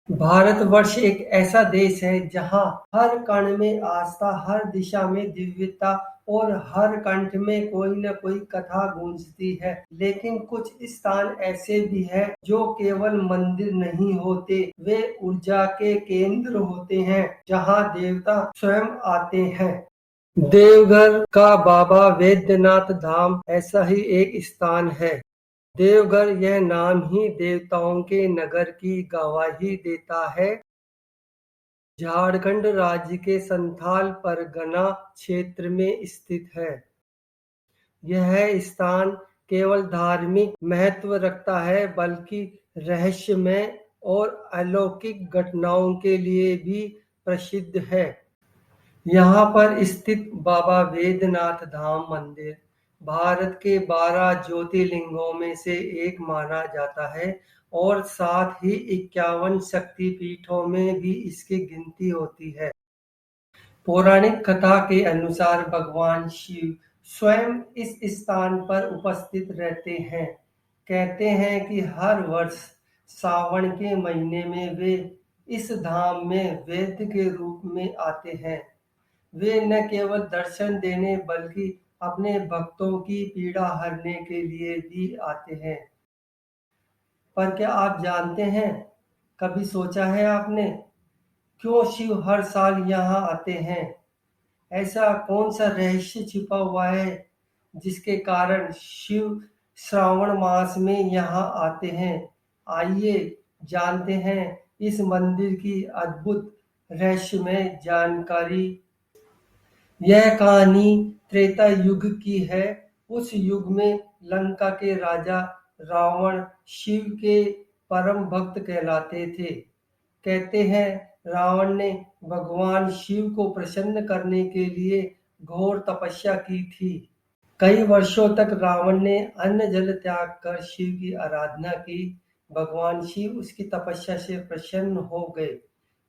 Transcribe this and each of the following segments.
भारतवर्ष एक ऐसा देश है जहाँ हर कण में आस्था, हर दिशा में दिव्यता और हर कंठ में कोई न कोई कथा गूंजती है। लेकिन कुछ स्थान ऐसे भी हैं जो केवल मंदिर नहीं होते, वे ऊर्जा के केंद्र होते हैं जहाँ देवता स्वयं आते हैं। देवघर का बाबा वैद्यनाथ धाम ऐसा ही एक स्थान है। देवघर यह नाम ही देवताओं के नगर की गवाही देता है। झारखंड राज्य के संथाल परगना क्षेत्र में स्थित है। यह स्थान केवल धार्मिक महत्व रखता है बल्कि रहस्यमय और अलौकिक घटनाओं के लिए भी प्रसिद्ध है। यहाँ पर स्थित बाबा वैद्यनाथ धाम मंदिर भारत के 12 ज्योतिर्लिंगों में से एक माना जाता है और साथ ही 51 शक्तिपीठों में भी इसकी गिनती होती है। पौराणिक कथा के अनुसार भगवान शिव स्वयं इस स्थान पर उपस्थित रहते हैं। कहते हैं कि हर वर्ष सावन के महीने में वे इस धाम में वैद्य के रूप में आते हैं। वे न केवल दर्शन देने बल्कि अपने भक्तों की पीड़ा हरने के लिए भी आते हैं। पर क्या आप जानते हैं, कभी सोचा है आपने, क्यों शिव हर साल यहाँ आते हैं? ऐसा कौन सा रहस्य छिपा हुआ है जिसके कारण शिव श्रावण मास में यहाँ आते हैं? आइए जानते हैं इस मंदिर की अद्भुत रहस्यमय जानकारी। यह कहानी त्रेता युग की है। उस युग में लंका के राजा रावण शिव के परम भक्त कहलाते थे। कहते हैं रावण ने भगवान शिव को प्रसन्न करने के लिए घोर तपस्या की थी। कई वर्षों तक रावण ने अन्न जल त्याग कर शिव की आराधना की। भगवान शिव उसकी तपस्या से प्रसन्न हो गए।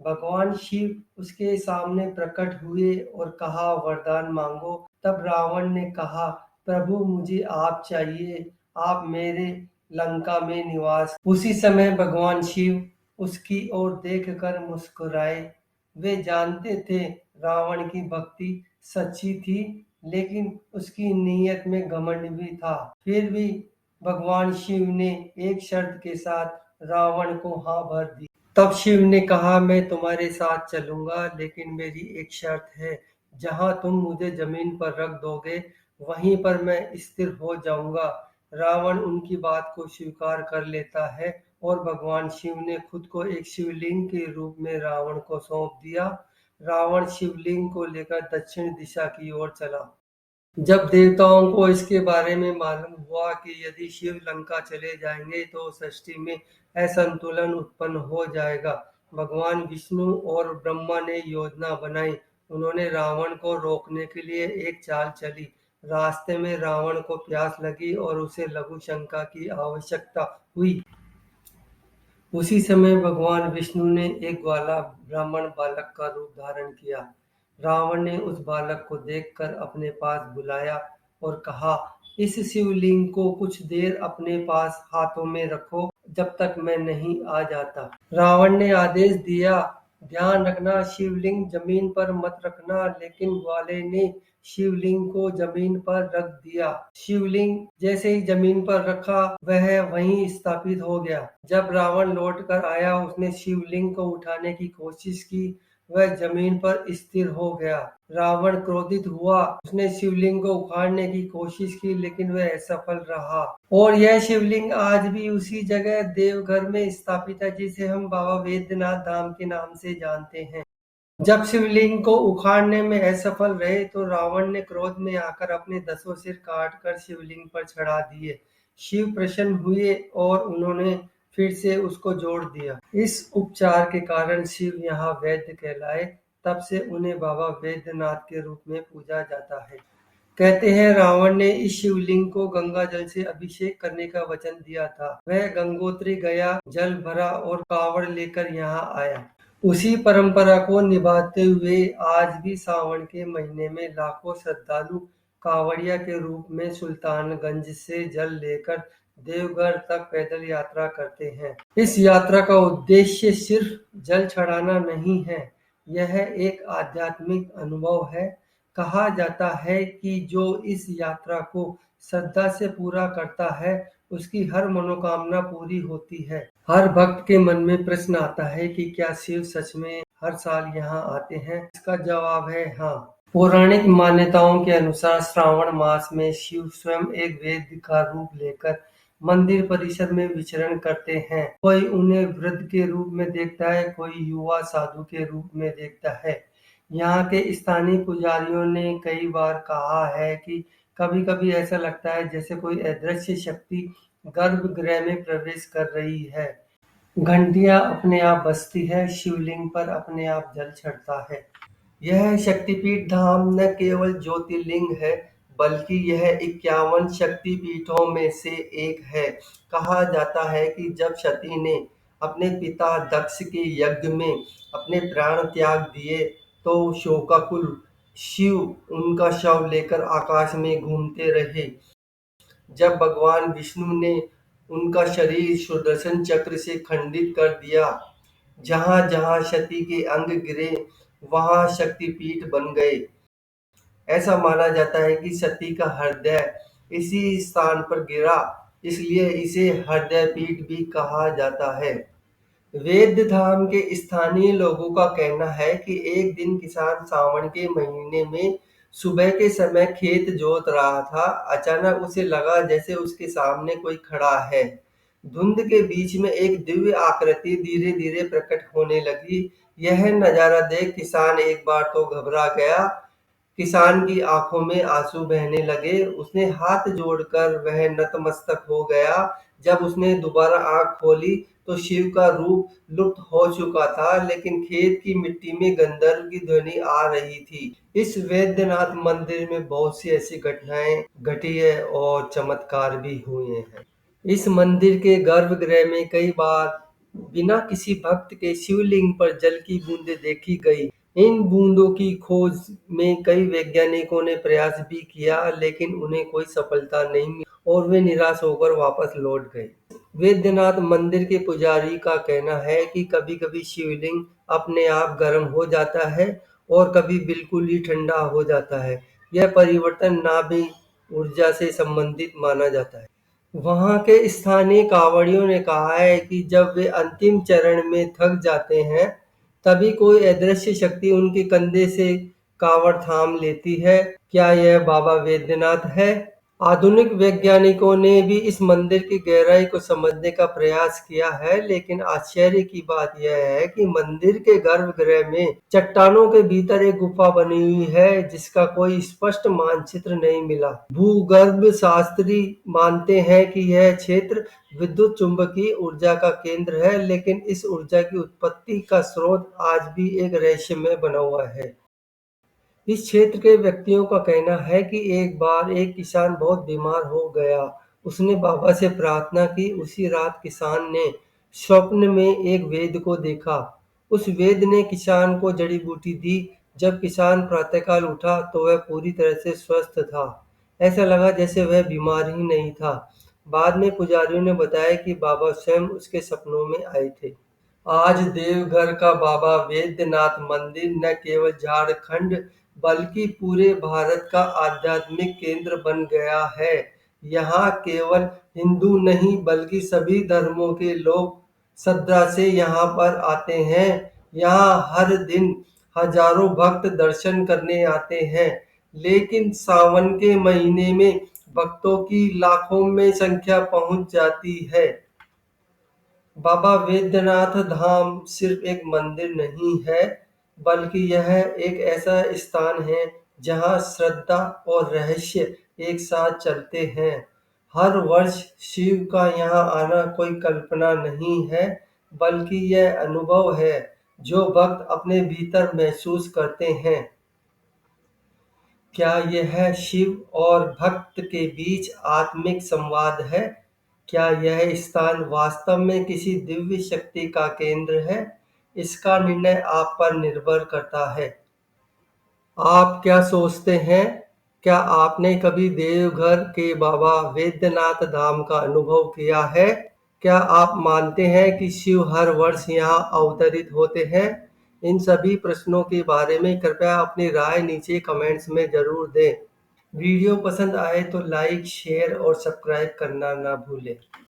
भगवान शिव उसके सामने प्रकट हुए और कहा, वरदान मांगो। तब रावण ने कहा, प्रभु मुझे आप चाहिए, आप मेरे लंका में निवास। उसी समय भगवान शिव उसकी ओर देखकर मुस्कुराए। वे जानते थे रावण की भक्ति सच्ची थी, लेकिन उसकी नीयत में घमंड भी था। फिर भी भगवान शिव ने एक शर्त के साथ रावण को हाँ भर दी। तब शिव ने कहा, मैं तुम्हारे साथ चलूंगा, लेकिन मेरी एक शर्त है। जहां तुम मुझे जमीन पर रख दोगे वहीं पर मैं स्थिर हो जाऊंगा। रावण उनकी बात को स्वीकार कर लेता है और भगवान शिव ने खुद को एक शिवलिंग के रूप में रावण को सौंप दिया। रावण शिवलिंग को लेकर दक्षिण दिशा की ओर चला। जब देवताओं को इसके बारे में मालूम हुआ कि यदि शिव लंका चले जाएंगे तो सृष्टि में असंतुलन उत्पन्न हो जाएगा, भगवान विष्णु और ब्रह्मा ने योजना बनाई। उन्होंने रावण को रोकने के लिए एक चाल चली। रास्ते में रावण को प्यास लगी और उसे लघु शंका की आवश्यकता हुई। उसी समय भगवान विष्णु ने एक ग्वाला ब्राह्मण बालक का रूप धारण किया। रावण ने उस बालक को देखकर अपने पास बुलाया और कहा, इस शिवलिंग को कुछ देर अपने पास हाथों में रखो, जब तक मैं नहीं आ जाता। रावण ने आदेश दिया, ध्यान रखना शिवलिंग जमीन पर मत रखना। लेकिन ग्वाले ने शिवलिंग को जमीन पर रख दिया। शिवलिंग जैसे ही जमीन पर रखा वह वहीं स्थापित हो गया। जब रावण लौट कर आया उसने शिवलिंग को उठाने की कोशिश की, वह जमीन पर स्थिर हो गया। रावण क्रोधित हुआ, उसने शिवलिंग को उखाड़ने की कोशिश की, लेकिन वह असफल रहा। और यह शिवलिंग आज भी उसी जगह देवघर में स्थापित है जिसे हम बाबा वैद्यनाथ धाम के नाम से जानते हैं। जब शिवलिंग को उखाड़ने में असफल रहे तो रावण ने क्रोध में आकर अपने 10 सिर काटकर शिवलिंग पर चढ़ा दिए। शिव प्रसन्न हुए और उन्होंने फिर से उसको जोड़ दिया। इस उपचार के कारण शिव यहाँ वैद्य कहलाए। तब से उन्हें बाबा वैद्यनाथ के रूप में पूजा जाता है। कहते हैं रावण ने इस शिवलिंग को गंगा जल से अभिषेक करने का वचन दिया था। वह गंगोत्री गया, जल भरा और कावड़ लेकर यहाँ आया। उसी परंपरा को निभाते हुए आज भी सावन के महीने में लाखों श्रद्धालु कांवड़िया के रूप में सुल्तानगंज से जल लेकर देवघर तक पैदल यात्रा करते हैं। इस यात्रा का उद्देश्य सिर्फ जल चढ़ाना नहीं है, यह एक आध्यात्मिक अनुभव है। कहा जाता है कि जो इस यात्रा को श्रद्धा से पूरा करता है, उसकी हर मनोकामना पूरी होती है। हर भक्त के मन में प्रश्न आता है कि क्या शिव सच में हर साल यहाँ आते हैं? इसका जवाब है हाँ। पौराणिक मान्यताओं के अनुसार श्रावण मास में शिव स्वयं एक वेद का रूप लेकर मंदिर परिसर में विचरण करते हैं। कोई उन्हें वृद्ध के रूप में देखता है, कोई युवा साधु के रूप में देखता है। यहाँ के स्थानीय पुजारियों ने कई बार कहा है कि कभी-कभी ऐसा लगता है जैसे कोई अदृश्य शक्ति गर्भगृह में प्रवेश कर रही है। घंटियां अपने आप बजती है, शिवलिंग पर अपने आप जल चढ़ता है। यह शक्तिपीठ धाम न केवल ज्योतिर्लिंग है, बल्कि यह 51 शक्तिपीठों में से एक है। कहा जाता है कि जब सती ने अपने पिता दक्ष के यज्ञ में अपने प्राण त्याग दिए, तो शोकाकुल शिव उनका शव लेकर आकाश में घूमते रहे। जब भगवान विष्णु ने उनका शरीर सुदर्शन चक्र से खंडित कर दिया, जहां जहां सती के अंग गिरे, वहां शक्तिपीठ बन गए। ऐसा माना जाता है कि सती का हृदय इसी स्थान पर गिरा, इसलिए इसे हृदय पीठ भी कहा जाता है। वेद धाम के स्थानीय लोगों का कहना है कि एक दिन किसान सावन के महीने में सुबह के समय खेत जोत रहा था। अचानक उसे लगा जैसे उसके सामने कोई खड़ा है। धुंध के बीच में एक दिव्य आकृति धीरे धीरे प्रकट होने लगी। यह नजारा देख किसान एक बार तो घबरा गया। किसान की आंखों में आंसू बहने लगे। उसने हाथ जोड़कर वह नतमस्तक हो गया। जब उसने दोबारा आंख खोली तो शिव का रूप लुप्त हो चुका था, लेकिन खेत की मिट्टी में गंधर्व की ध्वनि आ रही थी। इस वैद्यनाथ मंदिर में बहुत सी ऐसी घटनाएं घटी है और चमत्कार भी हुए हैं। इस मंदिर के गर्भगृह में कई बार बिना किसी भक्त के शिवलिंग पर जल की बूंदें देखी गई। इन बूंदों की खोज में कई वैज्ञानिकों ने प्रयास भी किया, लेकिन उन्हें कोई सफलता नहीं मिली और वे निराश होकर वापस लौट गए। वैद्यनाथ मंदिर के पुजारी का कहना है कि कभी-कभी शिवलिंग अपने आप गर्म हो जाता है और कभी बिल्कुल ही ठंडा हो जाता है। यह परिवर्तन नाभि ऊर्जा से संबंधित माना जाता है। वहाँ के स्थानीय कांवड़ियों ने कहा है कि जब वे अंतिम चरण में थक जाते हैं, तभी कोई अदृश्य शक्ति उनके कंधे से कांवड़ थाम लेती है। क्या यह बाबा वैद्यनाथ है? आधुनिक वैज्ञानिकों ने भी इस मंदिर की गहराई को समझने का प्रयास किया है, लेकिन आश्चर्य की बात यह है कि मंदिर के गर्भगृह में चट्टानों के भीतर एक गुफा बनी हुई है, जिसका कोई स्पष्ट मानचित्र नहीं मिला। भूगर्भ शास्त्री मानते हैं कि यह क्षेत्र विद्युत चुंबकीय ऊर्जा का केंद्र है, लेकिन इस ऊर्जा की उत्पत्ति का स्रोत आज भी एक रहस्यमय बना हुआ है। इस क्षेत्र के व्यक्तियों का कहना है कि एक बार एक किसान बहुत बीमार हो गया। उसने बाबा से प्रार्थना की। उसी रात किसान ने स्वप्न में एक वैद्य को देखा। उस वैद्य ने किसान को जड़ी बूटी दी। जब किसान प्रातःकाल उठा तो वह पूरी तरह से स्वस्थ था। ऐसा लगा जैसे वह बीमार ही नहीं था। बाद में पुजारियों ने बताया कि बाबा स्वयं उसके सपनों में आए थे। आज देवघर का बाबा वैद्यनाथ मंदिर न केवल झारखंड बल्कि पूरे भारत का आध्यात्मिक केंद्र बन गया है। यहाँ केवल हिंदू नहीं बल्कि सभी धर्मों के लोग श्रद्धा से यहाँ पर आते हैं। यहाँ हर दिन हजारों भक्त दर्शन करने आते हैं, लेकिन सावन के महीने में भक्तों की लाखों में संख्या पहुँच जाती है। बाबा वैद्यनाथ धाम सिर्फ एक मंदिर नहीं है, बल्कि यह एक ऐसा स्थान है जहां श्रद्धा और रहस्य एक साथ चलते हैं। हर वर्ष शिव का यहाँ आना कोई कल्पना नहीं है, बल्कि यह अनुभव है जो भक्त अपने भीतर महसूस करते हैं। क्या यह शिव और भक्त के बीच आत्मिक संवाद है? क्या यह स्थान वास्तव में किसी दिव्य शक्ति का केंद्र है? इसका निर्णय आप पर निर्भर करता है। आप क्या सोचते हैं? क्या आपने कभी देवघर के बाबा वैद्यनाथ धाम का अनुभव किया है? क्या आप मानते हैं कि शिव हर वर्ष यहाँ अवतरित होते हैं? इन सभी प्रश्नों के बारे में कृपया अपनी राय नीचे कमेंट्स में ज़रूर दें। वीडियो पसंद आए तो लाइक, शेयर और सब्सक्राइब करना ना भूलें।